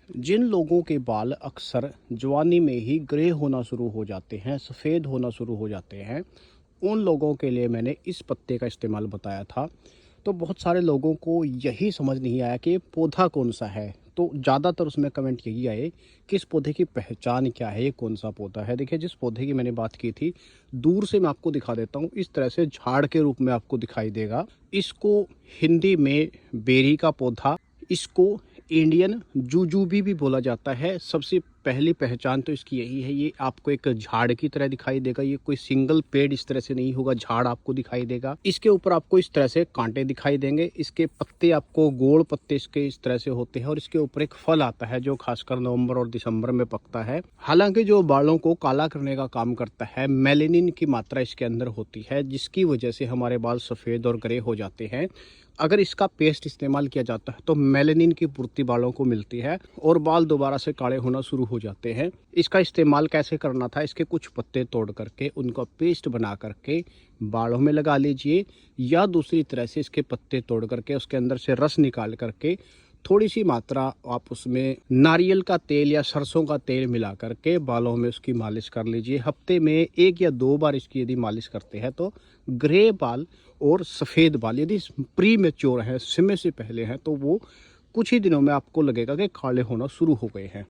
जिन लोगों के बाल अक्सर जवानी में ही ग्रे होना शुरू हो जाते हैं, सफ़ेद होना शुरू हो जाते हैं, उन लोगों के लिए मैंने इस पत्ते का इस्तेमाल बताया था। तो बहुत सारे लोगों को यही समझ नहीं आया कि ये पौधा कौन-सा है। तो ज़्यादातर उसमें कमेंट यही आए कि इस पौधे की पहचान क्या है, ये कौन-सा पौधा है। देखिए, जिस पौधे की मैंने बात की थी, दूर से मैं आपको दिखा देता हूँ, इस तरह से झाड़ के रूप में आपको दिखाई देगा। इसको हिंदी में बेरी का पौधा, इसको इंडियन जुजुबी भी बोला जाता है। सबसे पहली पहचान तो इसकी यही है, ये आपको एक झाड़ की तरह दिखाई देगा। ये कोई सिंगल पेड़ इस तरह से नहीं होगा, झाड़ आपको दिखाई देगा। इसके ऊपर आपको इस तरह से कांटे दिखाई देंगे। इसके पत्ते आपको गोल पत्ते इसके इस तरह से होते हैं और इसके ऊपर एक फल आता है जो खासकर नवंबर और दिसंबर में पकता है। हालांकि जो बालों को काला करने का काम करता है, मेलेनिन की मात्रा इसके अंदर होती है, जिसकी वजह से हमारे बाल सफ़ेद और ग्रे हो जाते हैं। अगर इसका पेस्ट इस्तेमाल किया जाता है तो मेलेनिन की पूर्ति बालों को मिलती है और बाल दोबारा से काले होना शुरू हो जाते हैं। इसका इस्तेमाल कैसे करना था, इसके कुछ पत्ते तोड़ करके उनका पेस्ट बना करके बालों में लगा लीजिए, या दूसरी तरह से इसके पत्ते तोड़ करके उसके अंदर से रस निकाल करके थोड़ी सी मात्रा आप उसमें नारियल का तेल या सरसों का तेल मिला करके बालों में उसकी मालिश कर लीजिए। हफ्ते में 1 या 2 बार इसकी यदि मालिश करते हैं तो ग्रे बाल और सफ़ेद बाल यदि प्री मैच्योर हैं, समय से पहले हैं, तो वो कुछ ही दिनों में आपको लगेगा कि काले होना शुरू हो गए हैं।